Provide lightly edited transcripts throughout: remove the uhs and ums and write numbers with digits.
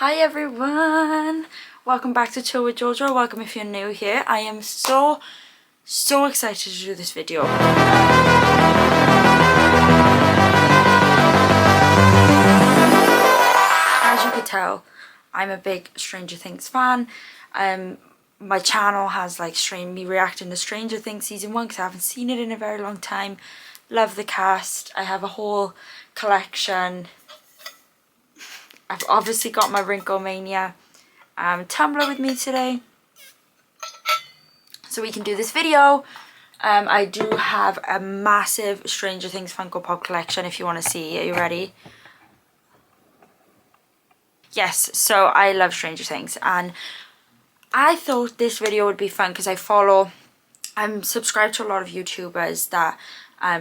Hi everyone, welcome back to Chill with Jojo. Welcome if you're new here. I am so excited to do this video. As you could tell, I'm a big Stranger Things fan. My channel has like me reacting to Stranger Things season 1 because I haven't seen it in a very long time. Love the cast. I have a whole collection. I've obviously got my Wrinkle Mania tumbler with me today, so we can do this video. I do have a massive Stranger Things Funko Pop collection if you want to see. Are you ready? Yes, so I love Stranger Things, and I thought this video would be fun because I'm subscribed to a lot of YouTubers that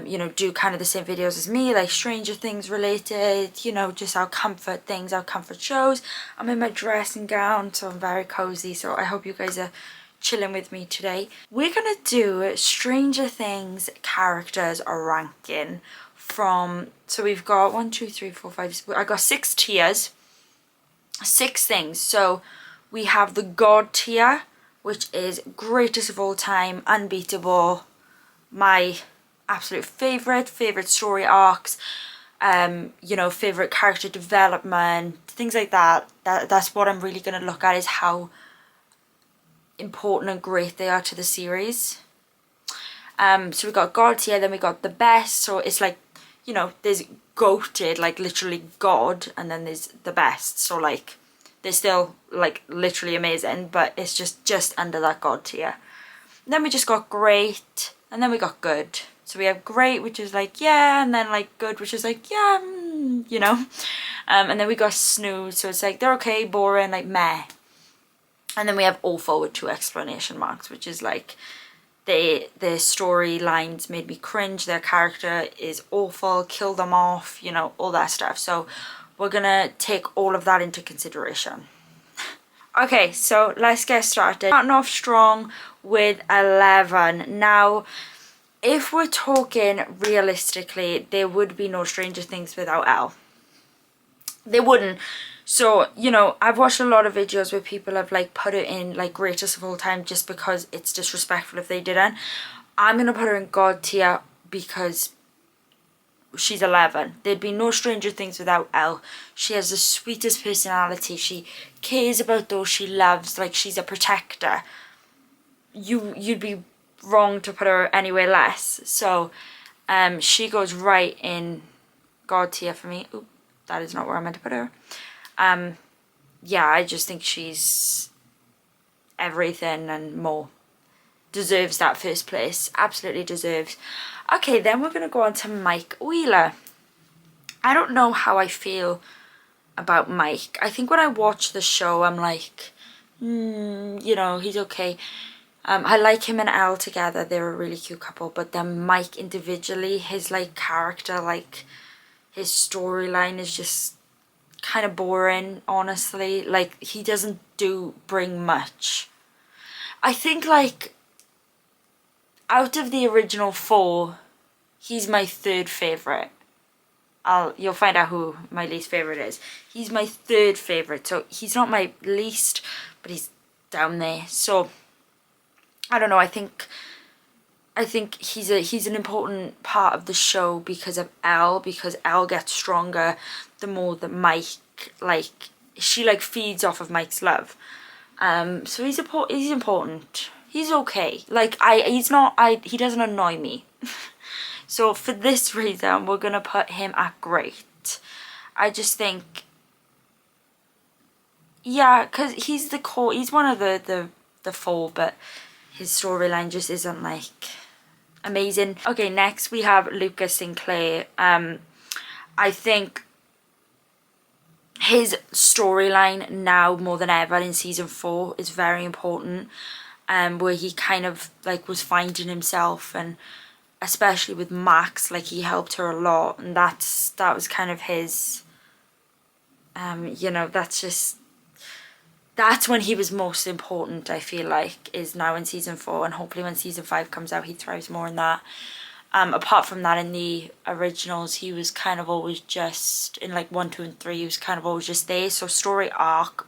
you know, do kind of the same videos as me, like Stranger Things related, you know, just our comfort things, our comfort shows. I'm in my dressing gown, so I'm very cozy, so I hope you guys are chilling with me today. We're gonna do Stranger Things characters ranking from, so we've got 1, 2, 3, 4, 5, I got 6 tiers, 6 things. So we have the God tier, which is greatest of all time, unbeatable, my absolute favorite story arcs, you know, favorite character development, things like that. That's what I'm really gonna look at, is how important and great they are to the series. So we got God tier, then we got the best, so it's like, you know, there's goated, like literally God, and then there's the best, so like they're still like literally amazing, but it's just under that God tier. And then we just got great, and then we got good. So we have great, which is like, yeah, and then like good, which is like, yeah, you know. And then we got snooze, so it's like, they're okay, boring, like meh. And then we have awful with 2 exclamation marks, which is like, their storylines made me cringe, their character is awful, kill them off, you know, all that stuff. So we're gonna take all of that into consideration. Okay, so let's get started. Starting off strong with 11. Now, if we're talking realistically, there would be no Stranger Things without Elle. There wouldn't. So, you know, I've watched a lot of videos where people have like put it in like greatest of all time just because it's disrespectful if they didn't. I'm going to put her in God tier because she's 11. There'd be no Stranger Things without Elle. She has the sweetest personality. She cares about those she loves, like she's a protector. You'd be wrong to put her anywhere less. So she goes right in God tier for me. Oop, that is not where I meant to put her. Yeah, I just think she's everything and more. Deserves that first place. Absolutely deserves. Okay, then we're going to go on to Mike Wheeler. I don't know how I feel about Mike. I think when I watch the show, I'm like, you know, he's okay. I like him and Elle together. They're a really cute couple. But then Mike individually, his like character, like his storyline is just kind of boring, honestly. Like he doesn't bring much. I think like out of the original 4, he's my 3rd favourite. You'll find out who my least favourite is. He's my 3rd favourite. So he's not my least, but he's down there. So I don't know, I think he's an important part of the show because of Elle, because Elle gets stronger the more that Mike, like, she like feeds off of Mike's love. So he's important. He's okay. Like he doesn't annoy me. So for this reason, we're gonna put him at great. I just think, yeah, because he's the core, he's one of the 4, but his storyline just isn't like amazing. Okay, next we have Lucas Sinclair. I think his storyline now more than ever in season 4 is very important, where he kind of like was finding himself, and especially with Max, like he helped her a lot, and that was kind of his, you know, that's when he was most important, I feel like, is now in season 4, and hopefully when season 5 comes out he thrives more in that. Apart from that, in the originals, he was kind of always just, in like 1, 2 and 3, he was kind of always just there. So story arc,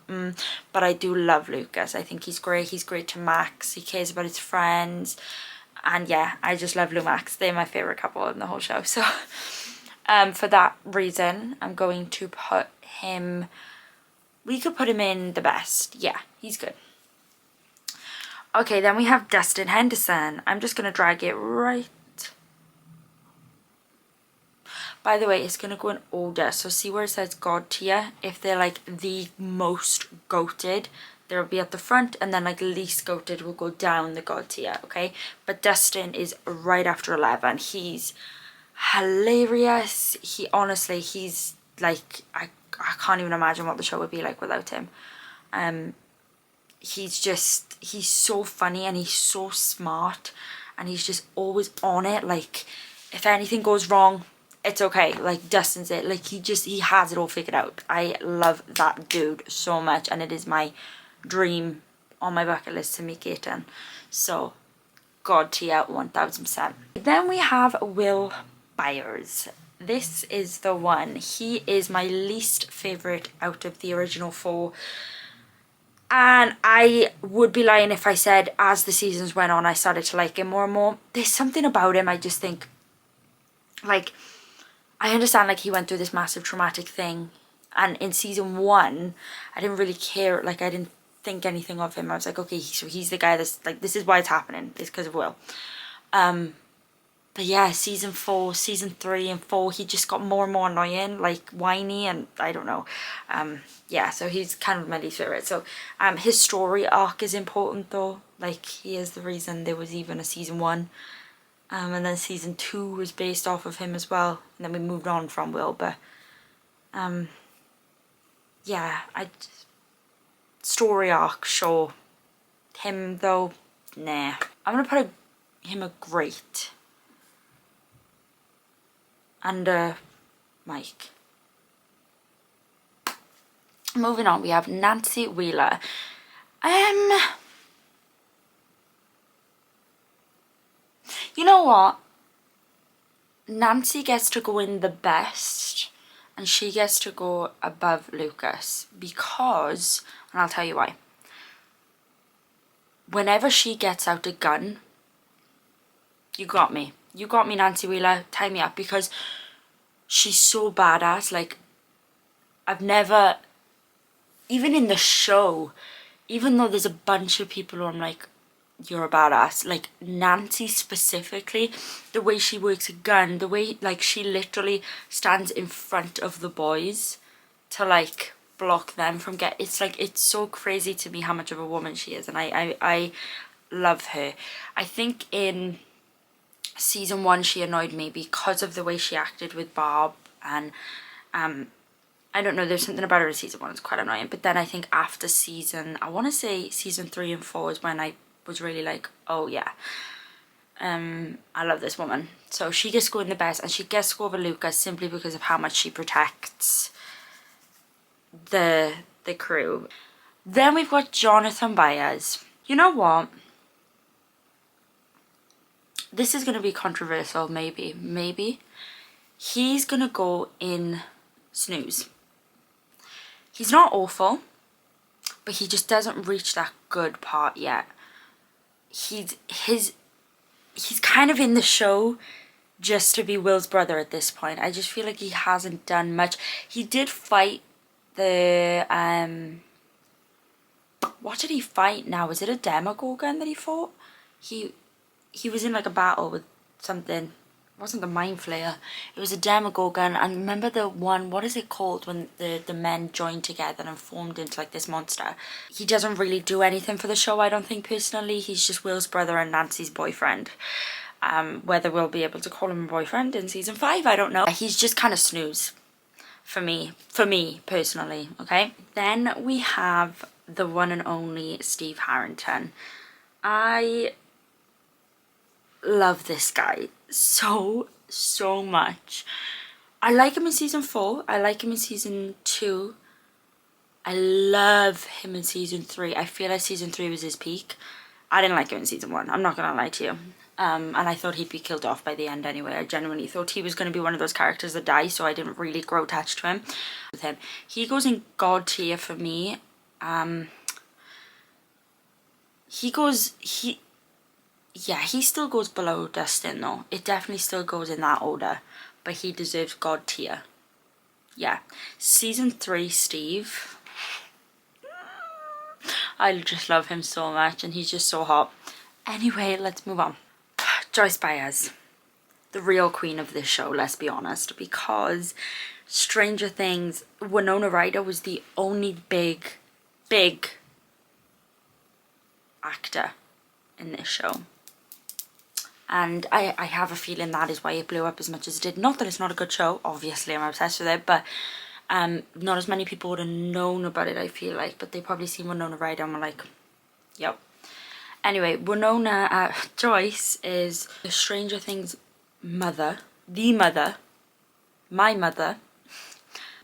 but I do love Lucas. I think he's great. He's great to Max. He cares about his friends. And yeah, I just love Lou Max. They're my favourite couple in the whole show. So for that reason, I'm going to put him, we could put him in the best. Yeah, he's good. Okay, then we have Dustin Henderson. I'm just going to drag it right. By the way, it's going to go in order. So see where it says God tier? If they're like the most goated, they'll be at the front, and then like least goated will go down the God tier, okay? But Dustin is right after 11. He's hilarious. He honestly, he's like, I can't even imagine what the show would be like without him. He's so funny, and he's so smart, and he's just always on it. Like, if anything goes wrong, it's okay. Like, Dustin's it. Like, he has it all figured out. I love that dude so much, and it is my dream on my bucket list to meet Gaten. So, God tier 1000%. Then we have Will Byers. This is the one. He is my least favourite out of the original 4. And I would be lying if I said as the seasons went on I started to like him more and more. There's something about him I just think, like, I understand like he went through this massive traumatic thing, and in season 1 I didn't really care, like I didn't think anything of him. I was like, okay, so he's the guy that's like, this is why it's happening, it's because of Will. But yeah, season 4, season 3 and 4, he just got more and more annoying, like whiny, and I don't know. Yeah, so he's kind of my least favourite. So his story arc is important though, like he is the reason there was even a season 1. And then season 2 was based off of him as well, and then we moved on from Will. But yeah, story arc, sure. Him though, nah. I'm gonna put him a great. And Mike. Moving on, we have Nancy Wheeler. You know what? Nancy gets to go in the best, and she gets to go above Lucas because, and I'll tell you why. Whenever she gets out a gun, you got me. You got me, Nancy Wheeler. Tie me up, because she's so badass. Like, I've never, even in the show, even though there's a bunch of people who I'm like, you're a badass, like Nancy specifically, the way she works a gun, the way like she literally stands in front of the boys to like block them from it's like, it's so crazy to me how much of a woman she is, and I love her. I think in season 1 she annoyed me because of the way she acted with Bob, and I don't know, there's something about her in season 1 that's quite annoying. But then I think after I want to say season 3 and 4 is when I was really like, oh yeah, I love this woman. So she gets to go in the best, and she gets to go over Lucas simply because of how much she protects the crew. Then we've got Jonathan Byers. You know what? This is going to be controversial, maybe. He's going to go in snooze. He's not awful, but he just doesn't reach that good part yet. He's kind of in the show just to be Will's brother at this point. I just feel like he hasn't done much. He did fight the what did he fight now? Was it a Demogorgon that he fought? He was in like a battle with something. It wasn't the Mind Flayer. It was a Demogorgon. And remember the one, what is it called when the men joined together and formed into like this monster? He doesn't really do anything for the show, I don't think, personally. He's just Will's brother and Nancy's boyfriend. Whether we'll be able to call him a boyfriend in season 5, I don't know. He's just kind of snooze for me personally, okay? Then we have the one and only Steve Harrington. I love this guy so much. I like him in season 4. I like him in season 2. I love him in season 3. I feel like season 3 was his peak. I didn't like him in season 1. I'm not gonna lie to you. and I thought he'd be killed off by the end anyway. I genuinely thought he was going to be one of those characters that die, so I didn't really grow attached to him. With him, he goes in God tier for me. He still goes below Dustin though. It definitely still goes in that order, but he deserves God tier. Yeah. Season 3, Steve. I just love him so much, and he's just so hot. Anyway, let's move on. Joyce Byers, the real queen of this show, let's be honest, because Stranger Things, Winona Ryder was the only big actor in this show. And I have a feeling that is why it blew up as much as it did. Not that it's not a good show, obviously I'm obsessed with it, but not as many people would have known about it, I feel like. But they probably seen Winona Ryder and were like, yep. Anyway, Joyce is the Stranger Things mother, my mother,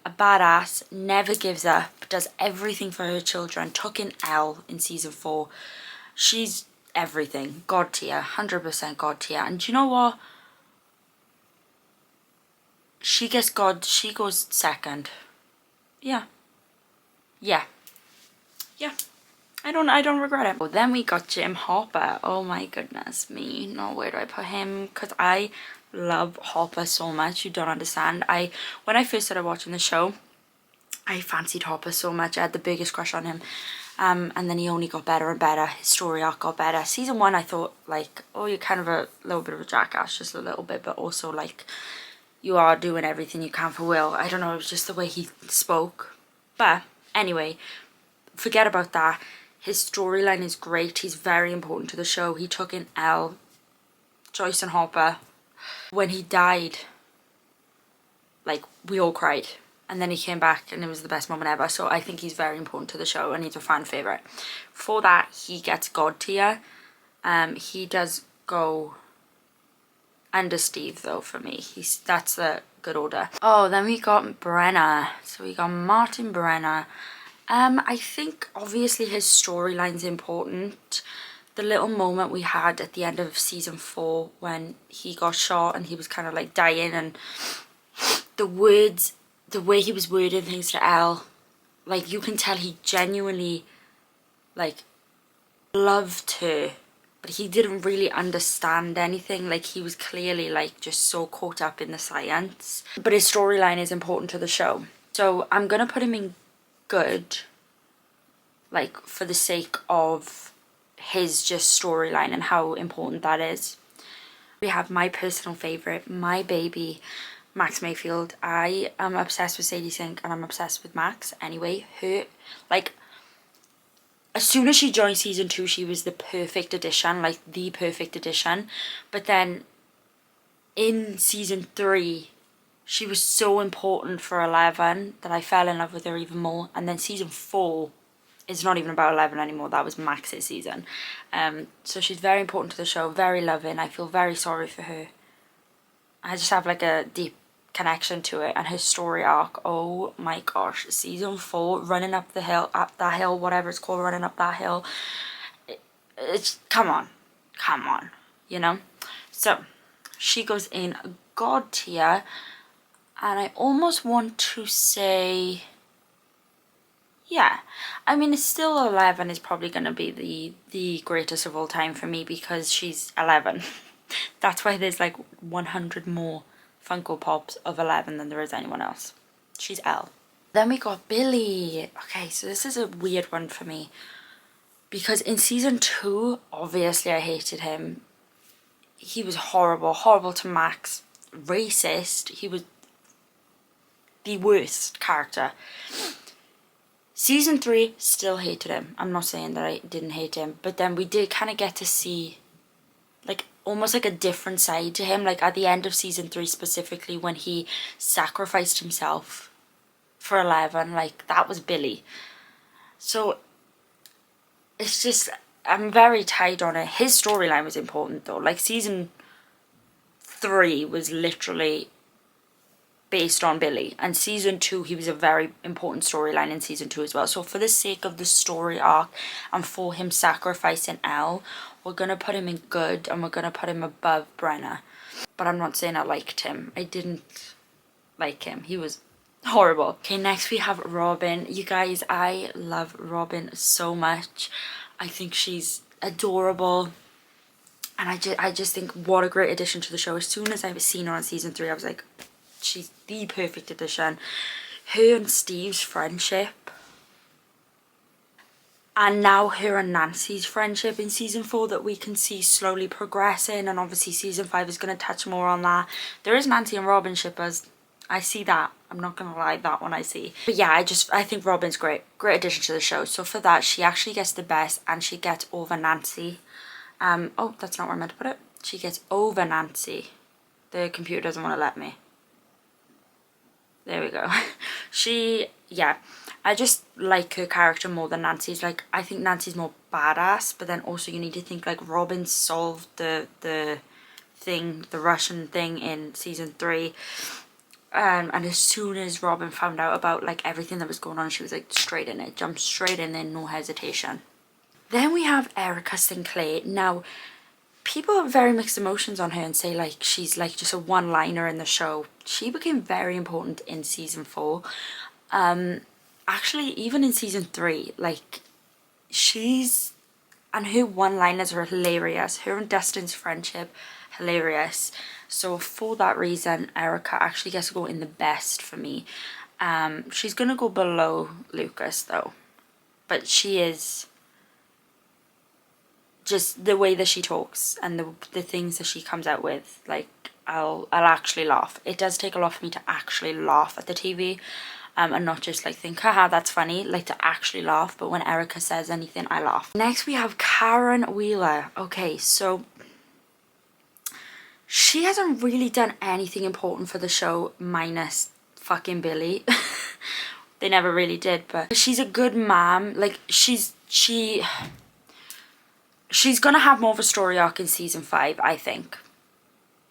a badass, never gives up, does everything for her children, took in Elle in season 4. She's everything, God tier, 100% God tier. And do you know what? She goes second. Yeah. I don't regret it. Well, then we got Jim Hopper. Oh my goodness me. No, where do I put him? Because I love Hopper so much. You don't understand. When I first started watching the show, I fancied Hopper so much. I had the biggest crush on him. And then he only got better and better. His story arc got better. Season 1, I thought, like, oh, you're kind of a little bit of a jackass, just a little bit, but also, like, you are doing everything you can for Will. I don't know, it was just the way he spoke. But, anyway, forget about that. His storyline is great. He's very important to the show. He took in Elle, Joyce and Hopper. When he died, like, we all cried. And then he came back and it was the best moment ever. So I think he's very important to the show and he's a fan favourite. For that, he gets God tier. He does go under Steve though for me. That's the good order. Oh, then we got Brenna. So we got Martin Brenna. I think obviously his storyline's important. The little moment we had at the end of season 4 when he got shot and he was kind of like dying, and the way he was wording things to Elle, like, you can tell he genuinely, like, loved her, but he didn't really understand anything. Like, he was clearly, like, just so caught up in the science. But his storyline is important to the show. So I'm gonna put him in good, like, for the sake of his just storyline and how important that is. We have my personal favourite, my baby, Max Mayfield. I am obsessed with Sadie Sink and I'm obsessed with Max. Anyway, like, as soon as she joined season 2, she was the perfect addition, like the perfect addition. But then in season 3, she was so important for 11 that I fell in love with her even more. And then season 4 is not even about 11 anymore. That was Max's season. So she's very important to the show, very loving. I feel very sorry for her. I just have like a deep connection to it, and her story arc, oh my gosh. Season 4, running up that hill, whatever it's called, running up that hill. It's, come on, you know? So she goes in God tier, and I almost want to say, yeah, I mean, it's still 11 is probably going to be the greatest of all time for me because she's 11. That's why there's like 100 more Funko Pops of 11 than there is anyone else. She's Elle. Then we got Billy. Okay, so this is a weird one for me because in season 2, obviously I hated him. He was horrible to Max, racist. He was the worst character. Season 3, still hated him. I'm not saying that I didn't hate him, but then we did kind of get to see, like, almost like a different side to him. Like, at the end of season 3 specifically, when he sacrificed himself for 11, like, that was Billy. So, it's just, I'm very tied on it. His storyline was important, though. Like, season 3 was literally based on Billy, and season 2 he was a very important storyline in season 2 as well. So for the sake of the story arc and for him sacrificing Elle, we're gonna put him in good and we're gonna put him above Brenna. But I'm not saying I liked him. I didn't like him. He was horrible. Okay, next we have Robin. You guys, I love Robin so much. I think she's adorable. And I just think what a great addition to the show. As soon as I've seen her on season 3, I was like, she's the perfect addition. Her and Steve's friendship. And now her and Nancy's friendship in season 4 that we can see slowly progressing. And obviously season 5 is going to touch more on that. There is Nancy and Robin shippers. I see that. I'm not going to lie, that one I see. But yeah, I think Robin's great. Great addition to the show. So for that, she actually gets the best and she gets over Nancy. Oh, that's not where I meant to put it. She gets over Nancy. The computer doesn't want to let me. There we go. Yeah. I just like her character more than Nancy's. Like, I think Nancy's more badass, but then also you need to think like Robin solved the Russian thing in season 3. And as soon as Robin found out about like everything that was going on, she was like straight in it, jumped straight in there, no hesitation. Then we have Erica Sinclair. Now, people have very mixed emotions on her and say like she's like just a one-liner in the show. She became very important in season 4. Actually, even in season 3, like and her one-liners are hilarious. Her and Dustin's friendship, hilarious. So for that reason, Erica actually gets to go in the best for me. She's gonna go below Lucas though, but she is just the way that she talks and the things that she comes out with, like I'll actually laugh. It does take a lot for me to actually laugh at the TV, and not just like think, haha, that's funny, like to actually laugh. But when Erica says anything, I laugh. Next we have Karen Wheeler. Okay, so she hasn't really done anything important for the show minus fucking Billy. They never really did, but she's a good mom. Like she's gonna have more of a story arc in season 5, I think.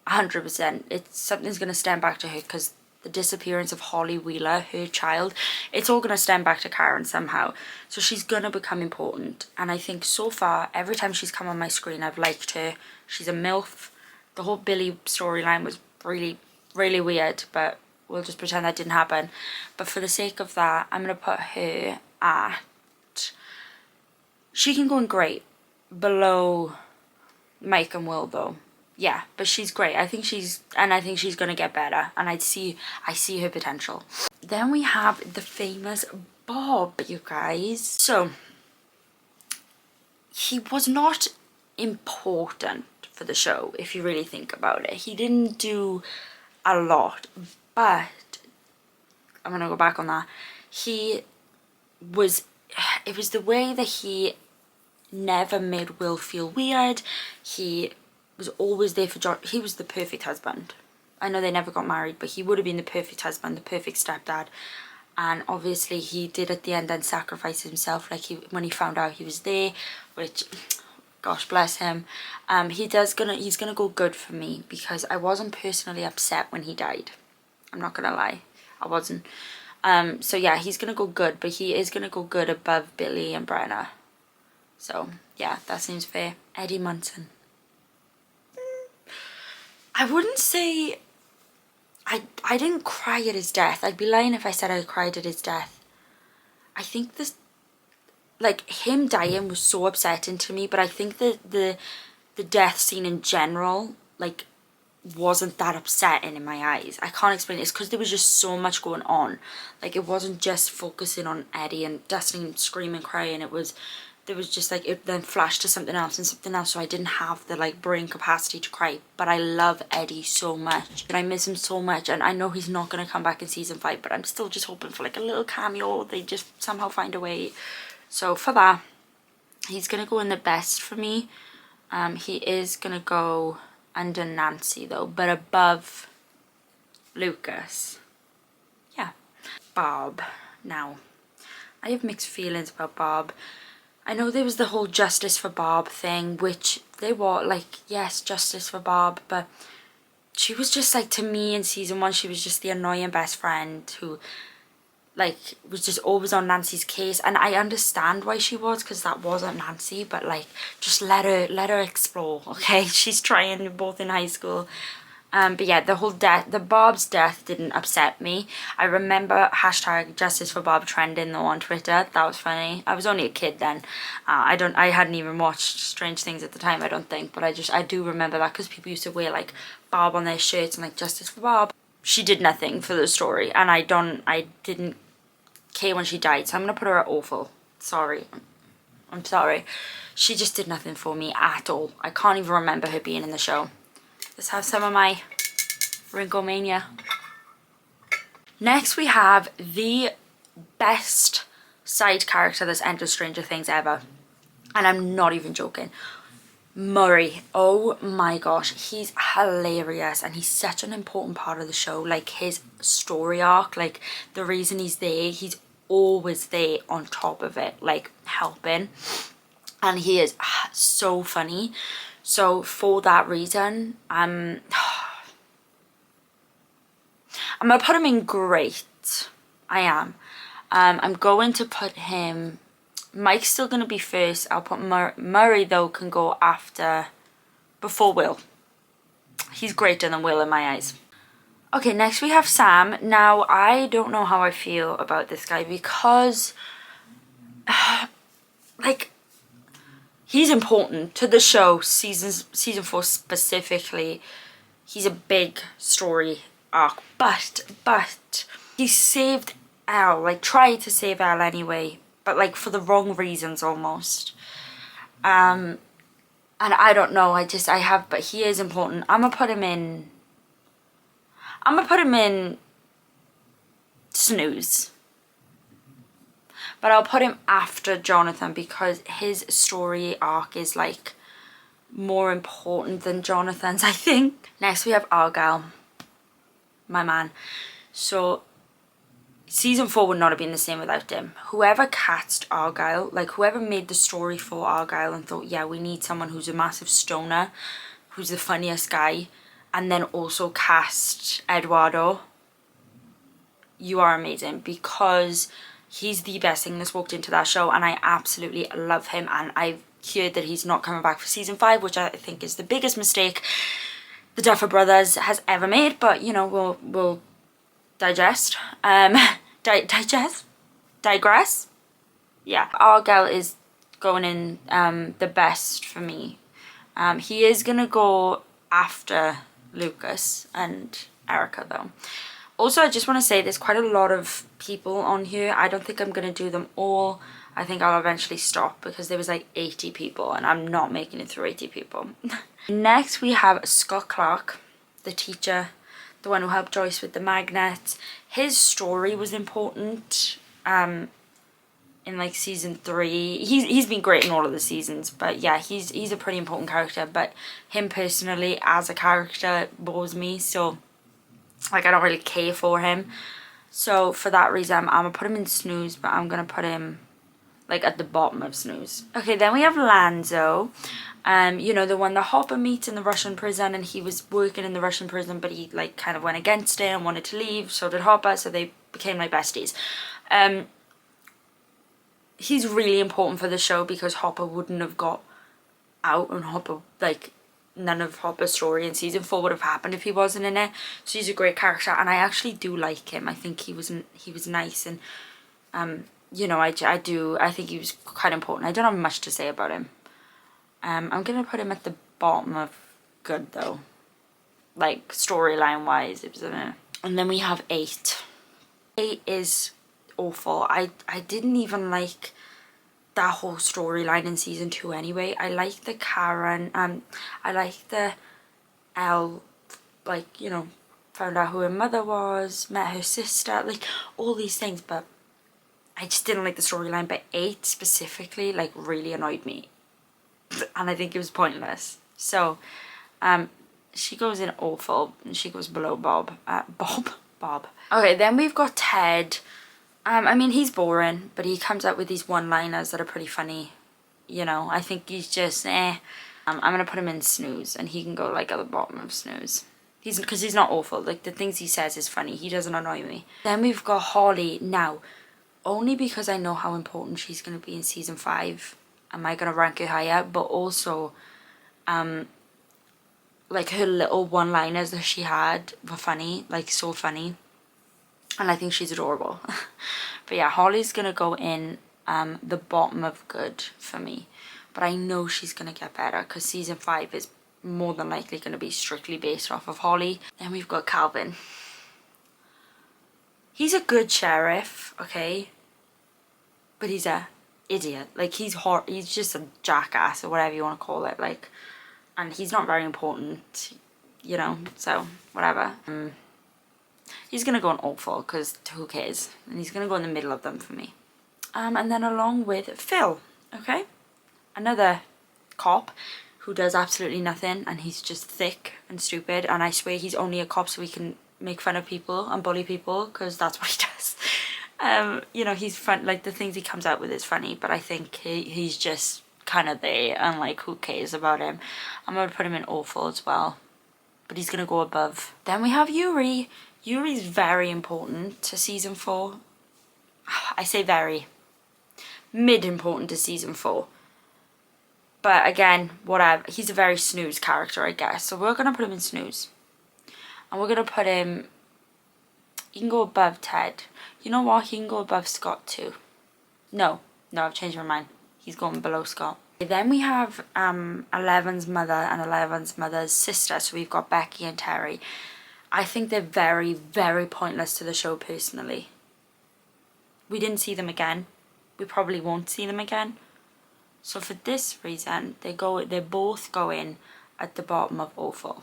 100%. Something's gonna stem back to her because the disappearance of Holly Wheeler, her child, it's all gonna stem back to Karen somehow. So she's gonna become important. And I think so far, every time she's come on my screen, I've liked her. She's a MILF. The whole Billy storyline was really, really weird, but we'll just pretend that didn't happen. But for the sake of that, I'm gonna put her at... She can go in great. Below Mike and Will though. Yeah, but she's great. I think she's gonna get better, and I see her potential. Then we have the famous Bob, you guys. So he was not important for the show if you really think about it. He didn't do a lot, but I'm gonna go back on that. It was the way that he never made Will feel weird. He was always there for John. He was the perfect husband. I know they never got married, but he would have been the perfect husband, the perfect stepdad. And obviously he did at the end then sacrifice himself, like when he found out he was there, which, gosh bless him. He's gonna go good for me because I wasn't personally upset when he died. I'm not gonna lie, I wasn't. So yeah, he's gonna go good, but he is gonna go good above Billy and Brenna. So, yeah, that seems fair. Eddie Munson. I wouldn't say... I didn't cry at his death. I'd be lying if I said I cried at his death. I think this... Like, him dying was so upsetting to me, but I think that the death scene in general, like, wasn't that upsetting in my eyes. I can't explain it. It's because there was just so much going on. Like, it wasn't just focusing on Eddie and Dustin screaming, crying. There was just like, it then flashed to something else and something else, so I didn't have the like brain capacity to cry. But I love Eddie so much and I miss him so much, and I know he's not going to come back in season 5, but I'm still just hoping for like a little cameo. They just somehow find a way. So for that, he's going to go in the best for me. He is going to go under Nancy though, but above Lucas. Yeah. Bob. Now, I have mixed feelings about Bob. I know there was the whole justice for Bob thing, which they were like, yes, justice for Bob, but she was just like, to me in season 1, she was just the annoying best friend who like was just always on Nancy's case, and I understand why she was, because that wasn't Nancy, but like just let her explore, okay? She's trying, both in high school. But yeah, the Bob's death didn't upset me. I remember hashtag justice for Bob trending though on Twitter. That was funny. I was only a kid then. I hadn't even watched Strange Things at the time, I don't think, but I do remember that, because people used to wear like Bob on their shirts and like justice for Bob. She did nothing for the story, and I didn't care when she died, so I'm gonna put her at awful. Sorry. I'm sorry. She just did nothing for me at all. I can't even remember her being in the show. Let's have some of my Wrinklemania. Next we have the best side character that's entered Stranger Things ever. And I'm not even joking. Murray. Oh my gosh. He's hilarious, and he's such an important part of the show. Like his story arc, like the reason he's there, he's always there on top of it, like helping. And he is so funny. So for that reason, I'm gonna put him in great. I am. I'm going to put him, Mike's still gonna be first. I'll put Murray though can go before Will. He's greater than Will in my eyes. Okay, next we have Sam. Now I don't know how I feel about this guy, because like, he's important to the show, season 4 specifically. He's a big story arc, but he saved Elle, like tried to save Elle anyway, but like for the wrong reasons almost. And I don't know, but he is important. I'm gonna put him in snooze. But I'll put him after Jonathan, because his story arc is like more important than Jonathan's, I think. Next we have Argyle, my man. So season 4 would not have been the same without him. Whoever cast Argyle, like whoever made the story for Argyle and thought, yeah, we need someone who's a massive stoner, who's the funniest guy, and then also cast Eduardo, you are amazing, because he's the best thing that's walked into that show, and I absolutely love him. And I've heard that he's not coming back for season 5, which I think is the biggest mistake the Duffer Brothers has ever made, but you know, we'll digest. Digress. Yeah, Argyle is going in the best for me. He is gonna go after Lucas and Erica though. Also, I just want to say there's quite a lot of people on here. I don't think I'm going to do them all. I think I'll eventually stop, because there was like 80 people and I'm not making it through 80 people. Next we have Scott Clark, the teacher, the one who helped Joyce with the magnets. His story was important in like season 3. He's been great in all of the seasons, but yeah, he's a pretty important character. But him personally as a character bores me, so like I don't really care for him. So for that reason, I'm gonna put him in snooze, but I'm gonna put him like at the bottom of snooze. Okay, then we have Lanzo. You know, the one that Hopper meets in the Russian prison, and he was working in the Russian prison, but he like kind of went against it and wanted to leave. So did Hopper, so they became like besties. He's really important for the show, because Hopper wouldn't have got out, and Hopper, like, none of Hopper's story in season 4 would have happened if he wasn't in it. So he's a great character, and I actually do like him. I think he was nice, and you know, I think he was quite important. I don't have much to say about him. I'm gonna put him at the bottom of good though, like storyline wise. It was and then we have 8. 8 is awful. I didn't even like that whole storyline in season 2 anyway. I like the Karen, I like the Elle, like, you know, found out who her mother was, met her sister, like all these things, but I just didn't like the storyline. But 8 specifically like really annoyed me, and I think it was pointless. So she goes in awful, and she goes below Bob. Bob. Okay, then we've got Ted. I mean, he's boring, but he comes out with these one-liners that are pretty funny. You know, I think he's just I'm gonna put him in snooze, and he can go like at the bottom of snooze. Because he's not awful. Like, the things he says is funny. He doesn't annoy me. Then we've got Holly. Now, only because I know how important she's going to be in season 5 am I going to rank her higher, but also like her little one-liners that she had were funny, like so funny, and I think she's adorable. But yeah, Holly's going to go in the bottom of good for me, but I know she's going to get better because season 5 is more than likely going to be strictly based off of Holly. Then we've got Calvin. He's a good sheriff, okay, but he's a idiot. Like, he's just a jackass or whatever you want to call it. Like, and he's not very important, you know, so whatever. He's gonna go on awful because who cares, and he's gonna go in the middle of them for me. And then along with Phil, okay, another cop who does absolutely nothing, and he's just thick and stupid, and I swear he's only a cop so he can make fun of people and bully people, because that's what he does. You know, he's fun, like the things he comes out with is funny, but I think he's just kind of there, and like, who cares about him. I'm gonna put him in awful as well, but he's gonna go above. Then we have Yuri. Yuri's very important to season 4. I say very mid important to season 4, but again, whatever, he's a very snooze character, I guess, so we're gonna put him in snooze, and we're gonna put him, he can go above Ted. You know what, he can go above Scott too. No, I've changed my mind. He's going below Scott. Then we have Eleven's mother and Eleven's mother's sister. So we've got Becky and Terry. I think they're very, very pointless to the show personally. We didn't see them again. We probably won't see them again. So for this reason, they both go in at the bottom of awful.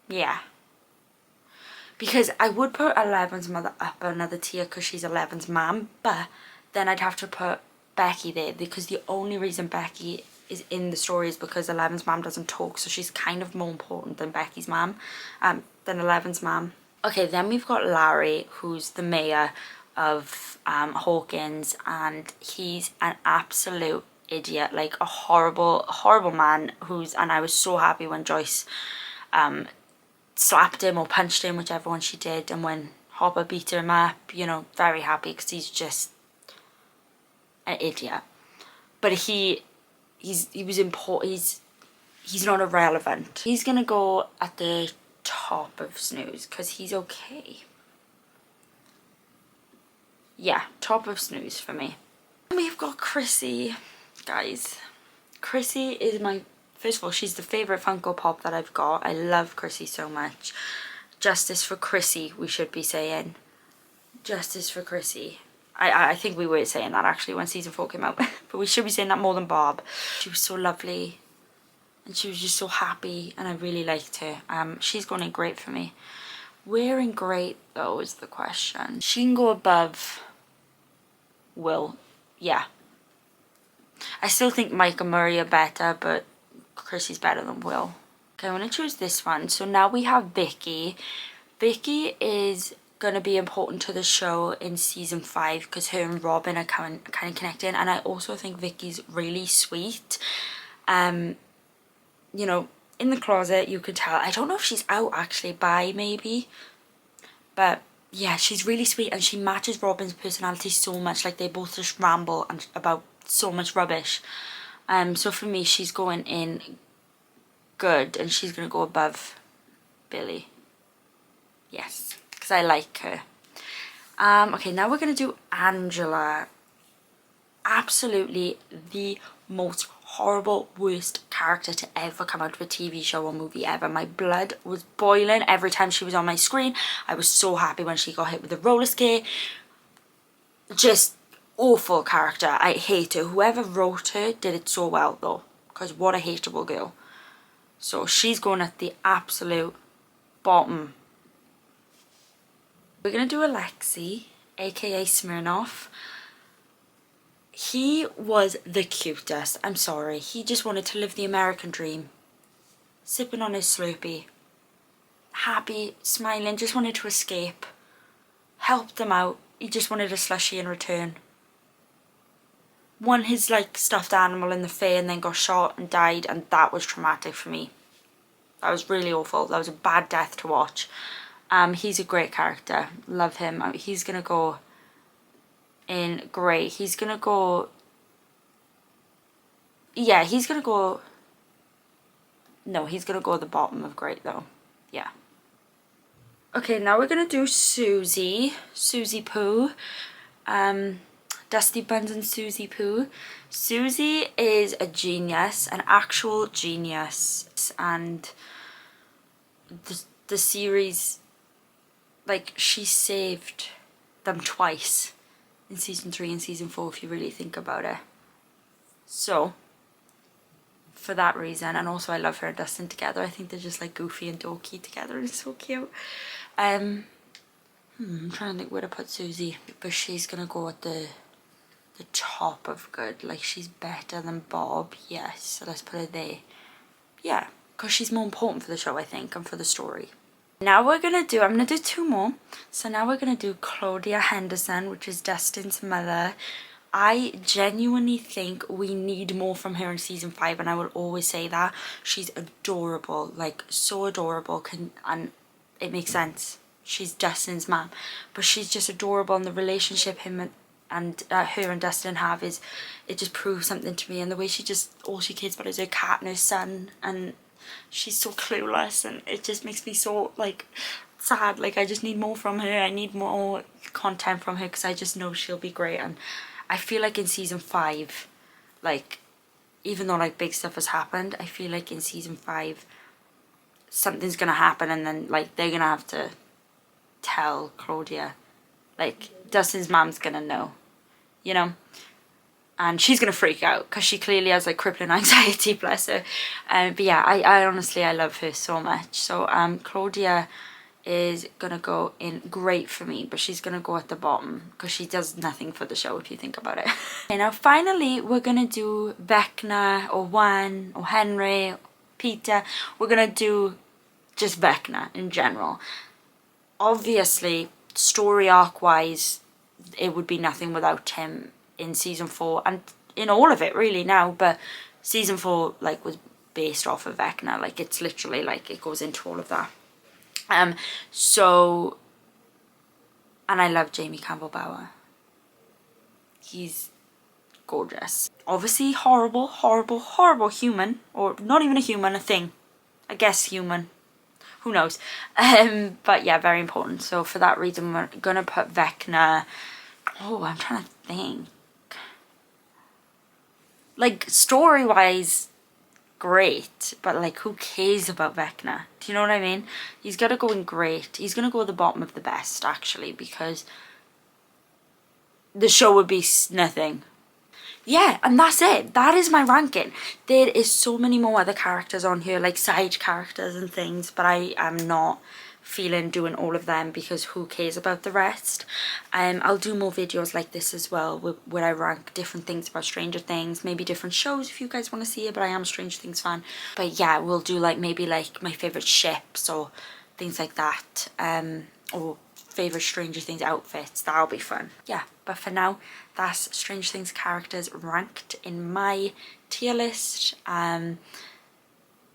Yeah. Because I would put Eleven's mother up another tier because she's Eleven's mum, but then I'd have to put Becky there because the only reason Becky is in the story is because Eleven's mum doesn't talk, so she's kind of more important than Becky's mum, than Eleven's mum. Okay, then we've got Larry, who's the mayor of Hawkins, and he's an absolute idiot, like a horrible, horrible man and I was so happy when Joyce slapped him or punched him, whichever one she did, and when Hopper beat him up, you know, very happy because he's just an idiot. But he was important. He's not irrelevant. He's gonna go at the top of snooze because he's okay. Yeah, top of snooze for me. And we've got Chrissy, guys. Chrissy is my, first of all, she's the favourite Funko Pop that I've got. I love Chrissy so much. Justice for Chrissy, we should be saying. Justice for Chrissy. I think we were saying that actually when season 4 came out. But we should be saying that more than Bob. She was so lovely. And she was just so happy. And I really liked her. She's going in great for me. Where in great, though, is the question. She can go above Will. Yeah. I still think Mike and Murray are better, but Chrissy's better than Will. Okay, I'm going to choose this one. So now we have Vicky. Vicky is going to be important to the show in season 5 because her and Robin are kind of connecting, and I also think Vicky's really sweet. You know, in the closet you could tell, I don't know if she's out actually, bi maybe, but yeah, she's really sweet and she matches Robin's personality so much. Like, they both just ramble and about so much rubbish. So for me, she's going in good, and she's going to go above Billy. Yes, because I like her. Okay, now we're going to do Angela. Absolutely the most horrible, worst character to ever come out of a TV show or movie ever. My blood was boiling every time she was on my screen. I was so happy when she got hit with the roller skate. Just awful character. I hate her. Whoever wrote her did it so well though, because what a hateable girl. So she's going at the absolute bottom. We're going to do Alexei, aka Smirnoff. He was the cutest. I'm sorry. He just wanted to live the American dream. Sipping on his Slurpee. Happy, smiling, just wanted to escape. Helped them out. He just wanted a slushie in return. Won his like stuffed animal in the fair and then got shot and died, and that was traumatic for me. That was really awful. That was a bad death to watch. He's a great character. Love him. He's gonna go in great. He's gonna go... Yeah, he's gonna go... No, he's gonna go at the bottom of great though. Yeah. Okay, now we're gonna do Susie. Susie Pooh. Dusty Buns and Susie Pooh. Susie is a genius, an actual genius, and the series, like, she saved them twice in season 3 and season 4 if you really think about it. So for that reason, and also I love her and Dustin together. I think they're just like goofy and dorky together. It's so cute. I'm trying to think where to put Susie, but she's gonna go at the top of good. Like, she's better than Bob, yes, so let's put her there. Yeah, because she's more important for the show, I think, and for the story. Now I'm gonna do 2 more. So now we're gonna do Claudia Henderson, which is Dustin's mother. I genuinely think we need more from her in season 5, and I will always say that. She's adorable, like, so adorable, and it makes sense. She's Dustin's mom, but she's just adorable, and the relationship him and her and Dustin have is, it just proves something to me. And the way she just, all she cares about is her cat and her son, and she's so clueless, and it just makes me so, like, sad. Like, I just need more from her. I need more content from her, because I just know she'll be great. And I feel like in season 5, like, even though, like, big stuff has happened, I feel like in season 5 something's gonna happen, and then, like, they're gonna have to tell Claudia, like, Dustin's mom's gonna know, you know, and she's gonna freak out because she clearly has, like, crippling anxiety, bless her. But yeah, I honestly, I love her so much. So Claudia is gonna go in great for me, but she's gonna go at the bottom because she does nothing for the show if you think about it. Okay, now finally we're gonna do Vecna or Juan or Henry or Peter. We're gonna do just Vecna in general. Obviously, story arc wise, it would be nothing without him in season 4 and in all of it really now, but season 4, like, was based off of Vecna. Like, it's literally, like, it goes into all of that. So, and I love Jamie Campbell-Bower. He's gorgeous. Obviously horrible, horrible, horrible human, or not even a human, a thing. I guess human. Who knows? But yeah, very important. So for that reason, we're gonna put Vecna. Oh, I'm trying to think. Like, story-wise, great, but, like, who cares about Vecna? Do you know what I mean? He's gonna go in great. He's gonna go at the bottom of the best, actually, because the show would be nothing. Yeah, and that's it. That is my ranking. There is so many more other characters on here, like side characters and things, but I am not feeling doing all of them because who cares about the rest. I'll do more videos like this as well, where I rank different things about Stranger Things, maybe different shows if you guys want to see it, but I am a Stranger Things fan. But yeah, we'll do, like, maybe, like, my favourite ships or things like that, or favourite Stranger Things outfits. That'll be fun. Yeah, but for now, that's Stranger Things characters ranked in my tier list. And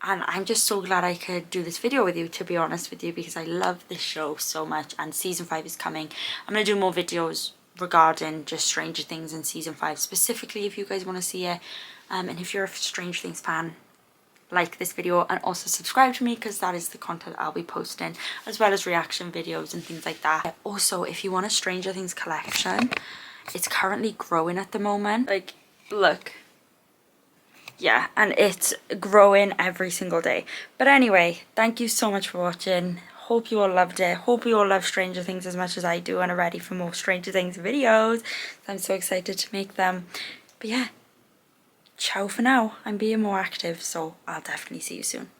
I'm just so glad I could do this video with you, to be honest with you, because I love this show so much, and season 5 is coming. I'm going to do more videos regarding just Stranger Things in season 5 specifically if you guys want to see it. And if you're a Stranger Things fan, like this video and also subscribe to me, because that is the content I'll be posting, as well as reaction videos and things like that. Also, if you want a Stranger Things collection, it's currently growing at the moment. Like, look. Yeah, and it's growing every single day. But anyway, thank you so much for watching. Hope you all loved it. Hope you all love Stranger Things as much as I do and are ready for more Stranger Things videos. I'm so excited to make them. But yeah, ciao for now. I'm being more active, so I'll definitely see you soon.